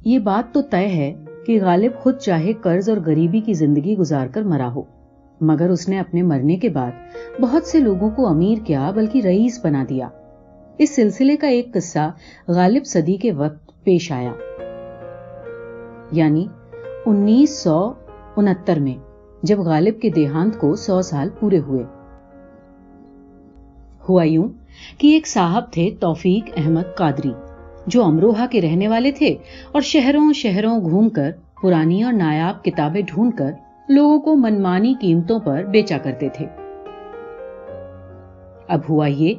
یہ بات تو طے ہے کہ غالب خود چاہے قرض اور غریبی کی زندگی گزار کر مرا ہو، مگر اس نے اپنے مرنے کے بعد بہت سے لوگوں کو امیر کیا بلکہ رئیس بنا دیا۔ اس سلسلے کا ایک قصہ غالب صدی کے وقت پیش آیا، یعنی 1969 میں، جب غالب کے دیہانت کو 100 سال پورے ہوئے۔ ہوا یوں کہ ایک صاحب تھے توفیق احمد قادری، جو امروہہ کے رہنے والے تھے اور شہروں شہروں گھوم کر پرانی اور نایاب کتابیں ڈھونڈ کر لوگوں کو منمانی قیمتوں پر بیچا کرتے تھے۔ اب ہوا یہ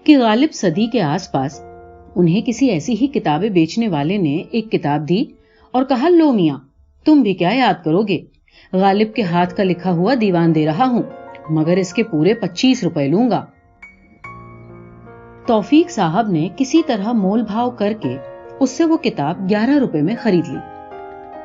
کہ غالب صدی کے آس پاس انہیں کسی ایسی ہی کتابیں بیچنے والے نے ایک کتاب دی اور کہا، لو میاں، تم بھی کیا یاد کرو گے، غالب کے ہاتھ کا لکھا ہوا دیوان دے رہا ہوں، مگر اس کے پورے 25 روپے لوں گا۔ توفیق صاحب نے کسی طرح مول بھاؤ کر کے اس سے وہ کتاب 11 روپے میں خرید لی۔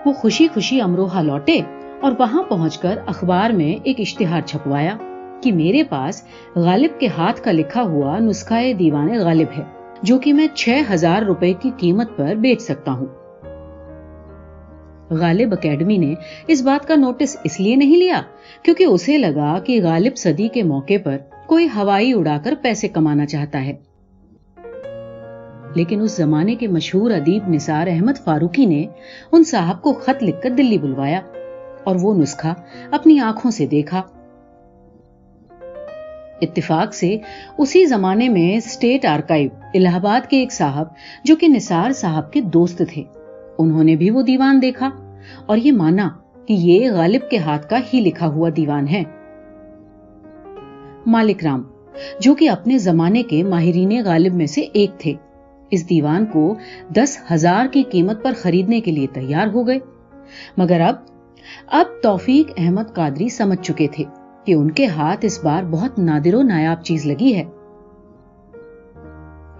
وہ خوشی خوشی امروہہ لوٹے اور وہاں پہنچ کر اخبار میں ایک اشتہار چھپوایا کہ میرے پاس غالب کے ہاتھ کا لکھا ہوا نسخہ دیوان غالب ہے، جو کہ میں 6000 روپے کی قیمت پر بیچ سکتا ہوں۔ غالب اکیڈمی نے اس بات کا نوٹس اس لیے نہیں لیا کیونکہ اسے لگا کہ غالب صدی کے موقع پر کوئی ہوائی اڑا کر پیسے کمانا چاہتا ہے، لیکن اس زمانے کے مشہور ادیب نثار احمد فاروقی نے ان صاحب کو خط لکھ کر دلی بلوایا اور وہ نسخہ اپنی آنکھوں سے دیکھا۔ اتفاق سے اسی زمانے میں اسٹیٹ آرکائیو الہ آباد کے ایک صاحب جو کہ نثار صاحب کے دوست تھے، انہوں نے بھی وہ دیوان دیکھا اور یہ مانا کہ یہ غالب کے ہاتھ کا ہی لکھا ہوا دیوان ہے۔ مالک رام، جو کہ اپنے زمانے کے ماہرین غالب میں سے ایک تھے، اس دیوان کو 10,000 کی قیمت پر خریدنے کے لیے تیار ہو گئے، مگر اب توفیق احمد قادری سمجھ چکے تھے کہ ان کے ہاتھ اس بار بہت نادر و نایاب چیز لگی ہے،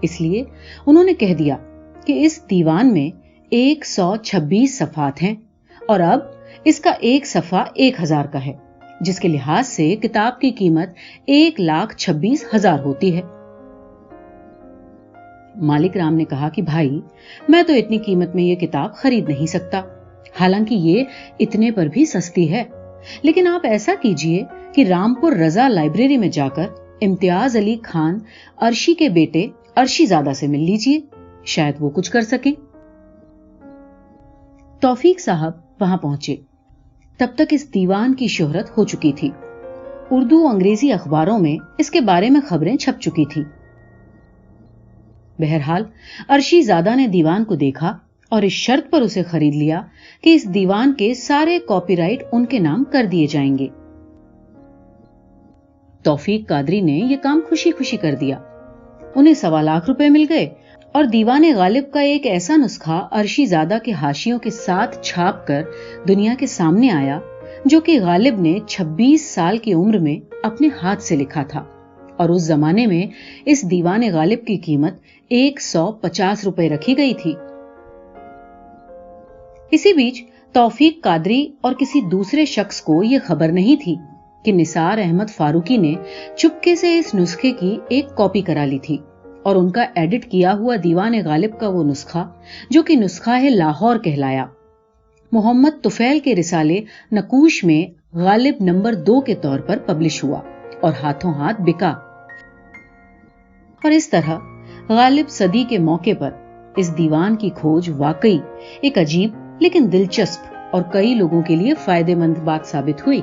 اس لیے انہوں نے کہہ دیا کہ اس دیوان میں 126 صفحات ہیں اور اب اس کا ایک صفحہ 1000 کا ہے، جس کے لحاظ سے کتاب کی قیمت 1,26,000 ہوتی ہے۔ مالک رام نے کہا کہ بھائی، میں تو اتنی قیمت میں یہ کتاب خرید نہیں سکتا، حالانکہ یہ اتنے پر بھی سستی ہے، لیکن آپ ایسا کیجئے کہ رامپور رضا لائبریری میں جا کر امتیاز علی خان عرشی کے بیٹے عرشی زادہ سے مل لیجئے، شاید وہ کچھ کر سکیں۔ توفیق صاحب وہاں پہنچے۔ تب تک اس دیوان کی شہرت ہو چکی تھی، اردو انگریزی اخباروں میں اس کے بارے میں خبریں چھپ چکی تھی۔ بہرحال عرشی زادہ نے دیوان کو دیکھا اور اس شرط پر اسے خرید لیا کہ اس دیوان کے سارے کاپی رائٹ ان کے نام کر دیے جائیں گے۔ توفیق قادری نے یہ کام خوشی خوشی کر دیا، انہیں 1.25 لاکھ روپے مل گئے اور دیوان غالب کا ایک ایسا نسخہ عرشی زادہ کے حاشیوں کے ساتھ چھاپ کر دنیا کے سامنے آیا، جو کہ غالب نے 26 سال کی عمر میں اپنے ہاتھ سے لکھا تھا، اور اس زمانے میں اس دیوان غالب کی قیمت 150 روپے رکھی گئی تھی۔ اسی بیچ توفیق قادری اور کسی دوسرے شخص کو یہ خبر نہیں تھی کہ نثار احمد فاروقی نے چپکے سے اس نسخے کی ایک کاپی کرا لی تھی اور ان کا ایڈٹ کیا ہوا دیوان غالب کا وہ نسخہ، جو کہ نسخہ لاہور کہلایا، محمد طفیل کے رسالے نقوش میں غالب نمبر 2 کے طور پر پبلش ہوا اور ہاتھوں ہاتھ بکا۔ اور اس طرح غالب صدی کے موقع پر اس دیوان کی کھوج واقعی ایک عجیب لیکن دلچسپ اور کئی لوگوں کے لیے فائدہ مند بات ثابت ہوئی۔